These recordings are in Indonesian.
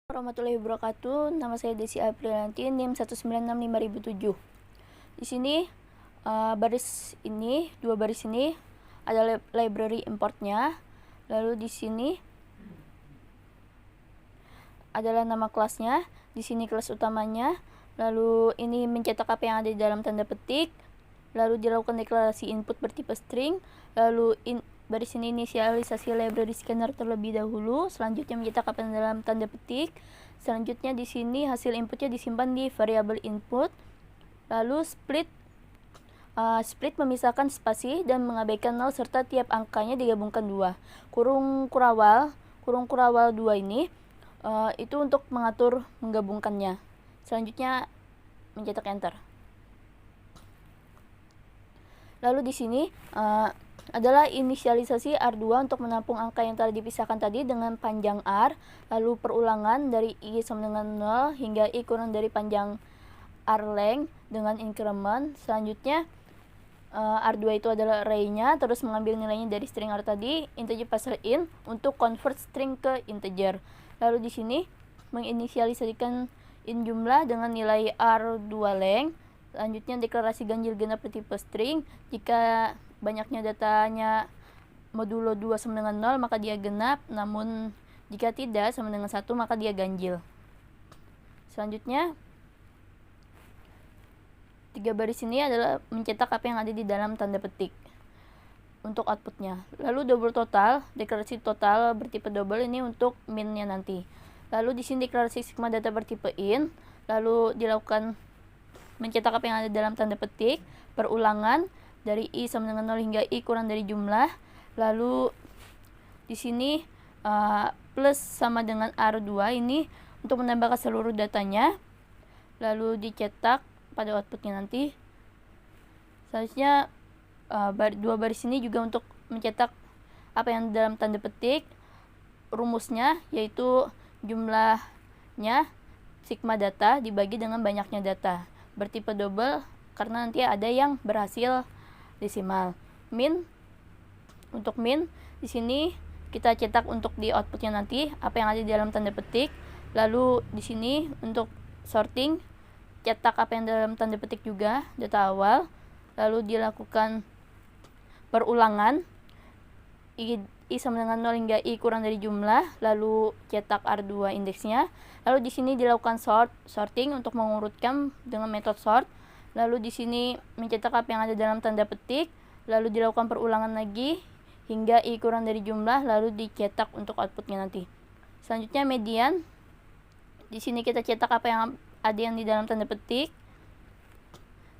Warahmatullahi wabarakatuh. Nama saya Desi Aprilanti, NIM 1965007. Di sini dua baris ini ada library importnya. Lalu di sini adalah nama kelasnya. Di sini kelas utamanya. Lalu ini mencetak apa yang ada di dalam tanda petik. Lalu dilakukan deklarasi input bertipe string. Lalu baris ini inisialisasi library scanner terlebih dahulu, selanjutnya mencetak apa yang dalam tanda petik. Selanjutnya di sini hasil inputnya disimpan di variabel input. Lalu split memisahkan spasi dan mengabaikan 0 serta tiap angkanya digabungkan 2. Kurung kurawal 2 ini itu untuk mengatur menggabungkannya. Selanjutnya mencetak enter. Lalu di sini adalah inisialisasi R2 untuk menampung angka yang telah dipisahkan tadi dengan panjang R, lalu perulangan dari I sama dengan 0 hingga I kurang dari panjang R length dengan increment. Selanjutnya R2 itu adalah array-nya, terus mengambil nilainya dari string R tadi, integer passer in untuk convert string ke integer. Lalu di sini menginisialisasikan in jumlah dengan nilai R2 length. Selanjutnya deklarasi ganjil genap bertipe string. Jika banyaknya datanya modulo 2 sama dengan 0 maka dia genap, namun jika tidak sama dengan 1 maka dia ganjil. Selanjutnya 3 baris ini adalah mencetak apa yang ada di dalam tanda petik untuk outputnya. Lalu double total, deklarasi total bertipe double ini untuk min-nya nanti. Lalu di sini deklarasi sigma data bertipe in, lalu dilakukan mencetak apa yang ada dalam tanda petik, perulangan dari I sama dengan 0 hingga I kurang dari jumlah. Lalu di sini plus sama dengan R2 ini untuk menambahkan seluruh datanya. Lalu dicetak pada outputnya nanti. Selanjutnya 2 baris ini juga untuk mencetak apa yang dalam tanda petik, rumusnya yaitu jumlahnya sigma data dibagi dengan banyaknya data. Bertipe double karena nanti ada yang berhasil desimal. Untuk min di sini kita cetak untuk di outputnya nanti apa yang ada di dalam tanda petik. Lalu di sini untuk sorting cetak apa yang dalam tanda petik juga data awal. Lalu dilakukan perulangan I sama dengan 0 hingga I kurang dari jumlah, lalu cetak R2 indeksnya. Lalu di sini dilakukan sorting untuk mengurutkan dengan metode sort. Lalu di sini mencetak apa yang ada dalam tanda petik, lalu dilakukan perulangan lagi hingga I kurang dari jumlah, lalu dicetak untuk outputnya nanti. Selanjutnya median. Di sini kita cetak apa yang ada yang di dalam tanda petik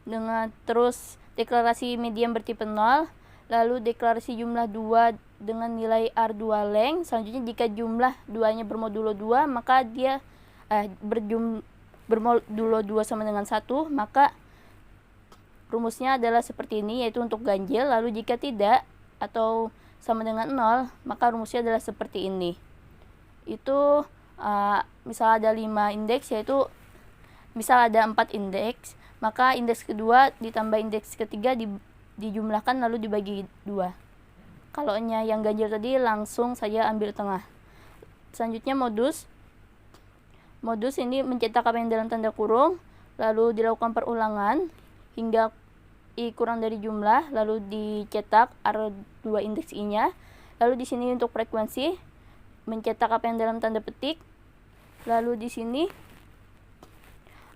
dengan terus deklarasi median bertipe 0, lalu deklarasi jumlah 2 dengan nilai R2 length. Selanjutnya jika jumlah 2-nya bermodulo 2 maka dia bermodulo 2 sama dengan 1, maka rumusnya adalah seperti ini, yaitu untuk ganjil. Lalu jika tidak atau sama dengan 0 maka rumusnya adalah seperti ini. Itu misal ada 5 indeks, yaitu misal ada 4 indeks, maka indeks kedua ditambah indeks ketiga dijumlahkan lalu dibagi 2. Kalau yang ganjil tadi langsung saja ambil tengah. Selanjutnya modus ini mencetak apa yang dalam tanda kurung, lalu dilakukan perulangan hingga I kurang dari jumlah, lalu dicetak R2 indeks I-nya. Lalu di sini untuk frekuensi mencetak apa yang dalam tanda petik. Lalu di sini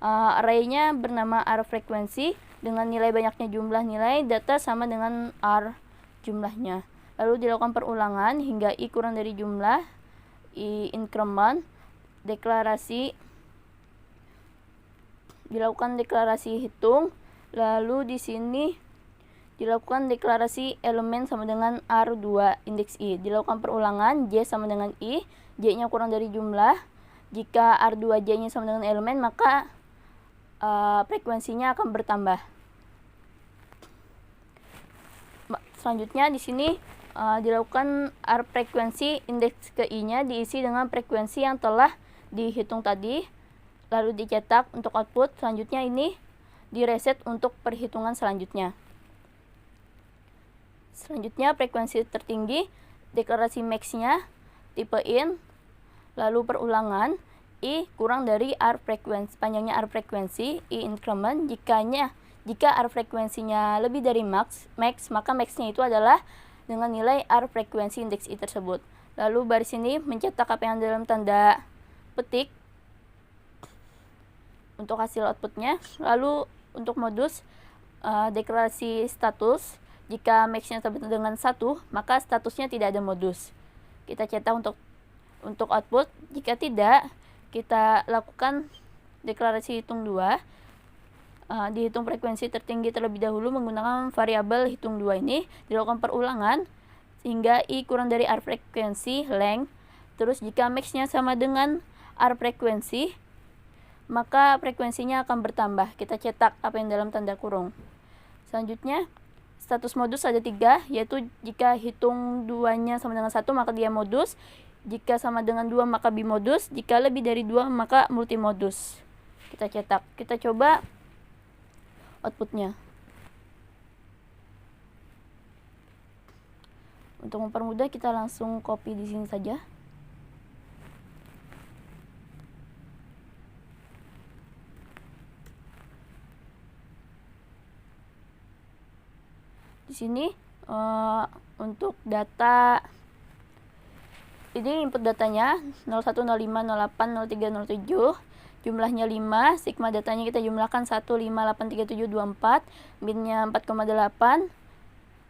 array-nya bernama R frekuensi dengan nilai banyaknya jumlah nilai data sama dengan R jumlahnya. Lalu dilakukan perulangan hingga I kurang dari jumlah, I increment, dilakukan deklarasi hitung. Lalu di sini dilakukan deklarasi elemen sama dengan R2 indeks I. Dilakukan perulangan J sama dengan I, J-nya kurang dari jumlah. Jika R2 J-nya sama dengan elemen maka frekuensinya akan bertambah. Selanjutnya di sini dilakukan R frekuensi indeks ke I-nya diisi dengan frekuensi yang telah dihitung tadi, lalu dicetak untuk output. Selanjutnya ini direset untuk perhitungan selanjutnya. Selanjutnya frekuensi tertinggi, deklarasi max-nya tipe in, lalu perulangan I kurang dari R frekuensi, panjangnya R frekuensi, I increment. Jika R frekuensinya lebih dari max, maka maxnya itu adalah dengan nilai R frekuensi indeks I tersebut. Lalu baris ini mencetak apa yang dalam tanda petik untuk hasil outputnya. Lalu untuk modus deklarasi status, jika maxnya sama dengan 1, maka statusnya tidak ada modus. Kita cetak untuk output. Jika tidak, kita lakukan deklarasi hitung 2. Dihitung frekuensi tertinggi terlebih dahulu menggunakan variabel hitung 2 ini, dilakukan perulangan sehingga I kurang dari R frekuensi length. Terus jika maxnya sama dengan R frekuensi, maka frekuensinya akan bertambah. Kita cetak apa yang dalam tanda kurung. Selanjutnya, status modus ada 3, yaitu jika hitung 2-nya sama dengan 1 maka dia modus, jika sama dengan 2 maka bimodus, jika lebih dari 2 maka multimodus. Kita cetak. Kita coba outputnya. Untuk mempermudah kita langsung copy di sini saja. Di sini untuk data ini input datanya 01, 05, 08, 03, 07. Jumlahnya 5, sigma datanya kita jumlahkan 1583724, minnya 4,8.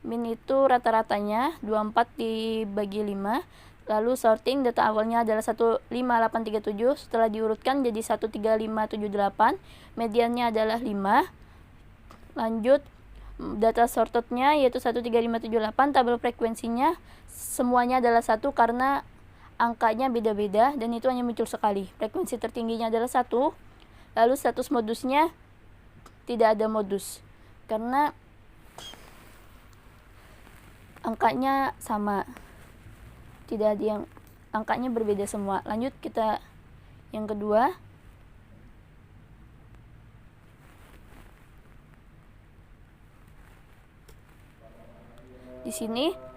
Min itu rata-ratanya 24 dibagi 5. Lalu sorting data awalnya adalah 15837, setelah diurutkan jadi 13578. Mediannya adalah 5. Lanjut data sortednya yaitu 13578, tabel frekuensinya semuanya adalah 1 karena angkanya beda-beda dan itu hanya muncul sekali. Frekuensi tertingginya adalah 1. Lalu status modusnya tidak ada modus karena angkanya sama. Tidak ada yang angkanya berbeda semua. Lanjut kita yang kedua. Di sini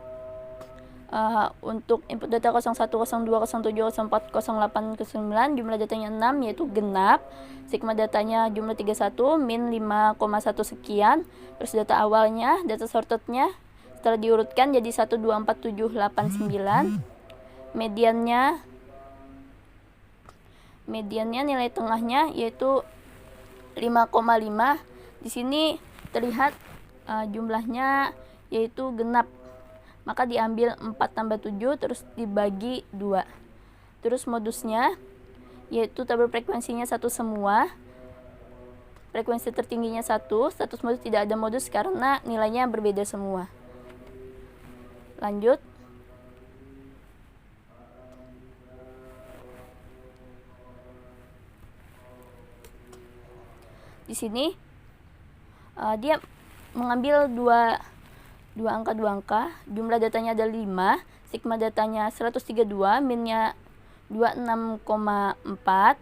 untuk input data 01, 02, 07, 04, 08, 09, jumlah datanya 6 yaitu genap. Sigma datanya jumlah 31, min 5,1 sekian. Terus data awalnya, data sortednya setelah diurutkan jadi 124789. Mediannya nilai tengahnya yaitu 5,5. Di sini terlihat jumlahnya yaitu genap. Maka diambil 4 tambah 7 terus dibagi 2. Terus modusnya yaitu tabel frekuensinya 1 semua. Frekuensi tertingginya 1, status modus tidak ada modus karena nilainya berbeda semua. Lanjut. Di sini dia mengambil dua angka, jumlah datanya ada 5, sigma datanya 132, minnya 26,4.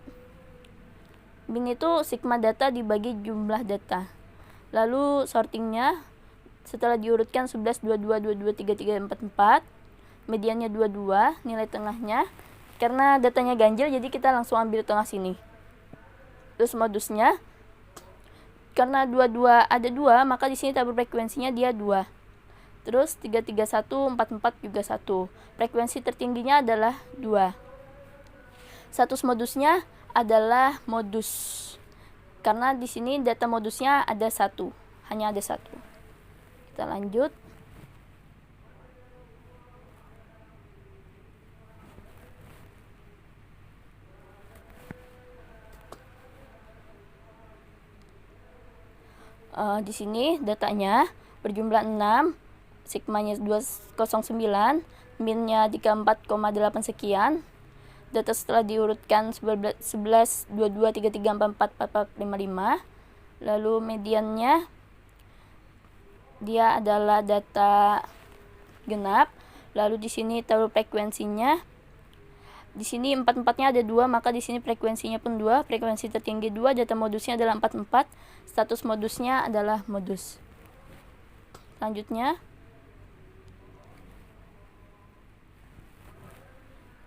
Min itu sigma data dibagi jumlah data. Lalu sortingnya setelah diurutkan 11, 22, 22, 33, 44. Mediannya 22, nilai tengahnya. Karena datanya ganjil jadi kita langsung ambil tengah sini. Terus modusnya karena 22 ada 2, maka di sini tabel frekuensinya dia 2. Terus 331, 44 juga 1. Frekuensi tertingginya adalah 2. Status modusnya adalah modus. Karena di sini data modusnya ada 1. Hanya ada 1. Kita lanjut. Di sini datanya berjumlah 6. Sigmanya 209, minnya 34,8 sekian. Data setelah diurutkan 11, 22, 33, 44, 44, 55. Lalu mediannya dia adalah data genap. Lalu di sini tabel frekuensinya. Di sini 44-nya ada 2, maka di sini frekuensinya pun 2. Frekuensi tertinggi 2, data modusnya adalah 44. Status modusnya adalah modus. Selanjutnya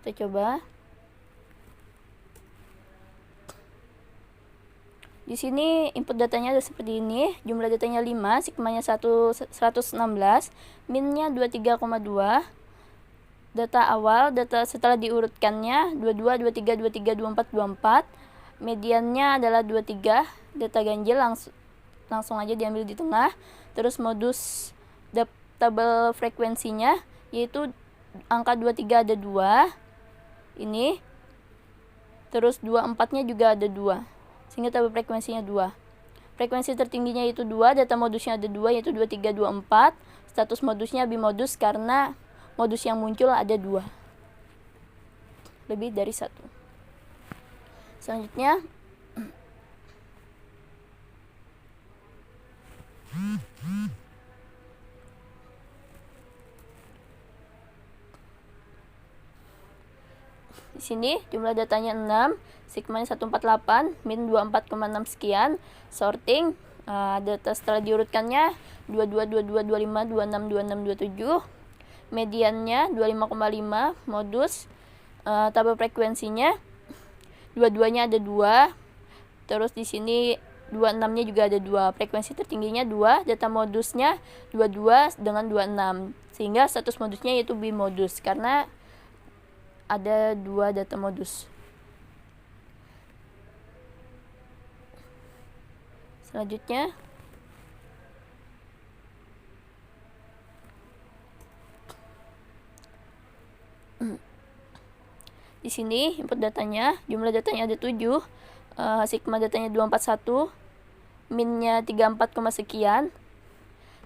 kita coba. Di sini input datanya ada seperti ini, jumlah datanya 5, sigmanya 116, minnya 23,2. Data awal, data setelah diurutkannya 22, 23, 23, 24, 24. Mediannya adalah 23, data ganjil langsung aja diambil di tengah. Terus modus tabel frekuensinya yaitu angka 23 ada 2. Ini. Terus 24-nya juga ada 2. Sehingga tabel frekuensinya 2. Frekuensi tertingginya itu 2, data modusnya ada 2 yaitu 23, 24. Status modusnya bimodus karena modus yang muncul ada 2. Lebih dari 1. Selanjutnya di sini jumlah datanya 6, sigmanya 148, min 24,6 sekian. Sorting, data setelah diurutkannya 22, 22, 25, 26, 26, 27. Mediannya 25,5, modus. Tabel frekuensinya dua-duanya ada 2. Terus di sini 26-nya juga ada 2. Frekuensi tertingginya 2, data modusnya 22 dengan 26. Sehingga status modusnya yaitu bimodus karena ada 2 data modus. Selanjutnya di sini input datanya, jumlah datanya ada 7, sigma datanya 241, minnya 34, sekian.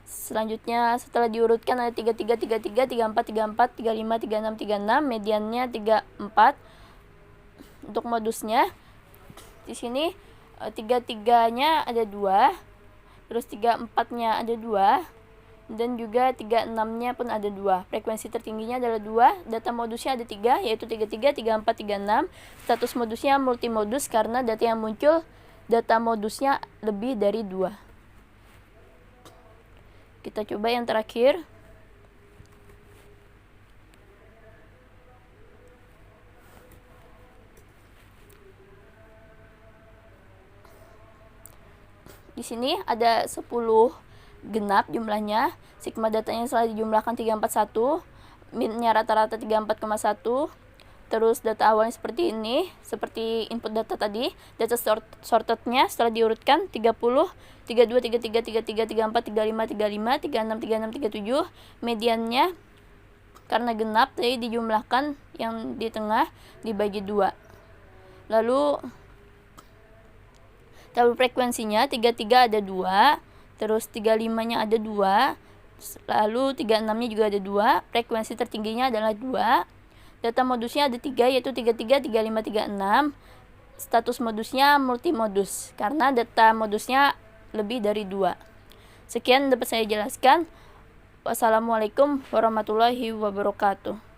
Selanjutnya setelah diurutkan ada 33, 33, 34, 34, 35, 36, 36, mediannya 34. Untuk modusnya di sini 33-nya ada 2, terus 34-nya ada 2, dan juga 36-nya pun ada 2. Frekuensi tertingginya adalah 2, data modusnya ada 3 yaitu 33, 34, 36. Status modusnya multimodus karena data yang muncul data modusnya lebih dari 2. Kita coba yang terakhir. Di sini ada 10 genap jumlahnya. Sigma datanya setelah dijumlahkan 341. Minnya rata-rata 34,1. Terus data awalnya seperti ini, seperti input data tadi. Data sortednya setelah diurutkan 30, 32, 33, 33, 34, 35, 35, 36, 36, 37. Mediannya karena genap tadi dijumlahkan yang di tengah dibagi 2. Lalu tabel frekuensinya 33 ada 2, terus 35-nya ada 2, lalu 36-nya juga ada 2. Frekuensi tertingginya adalah 2. Data modusnya ada 3 yaitu 33, 35, 36. Status modusnya multimodus karena data modusnya lebih dari 2. Sekian dapat saya jelaskan. Wassalamualaikum warahmatullahi wabarakatuh.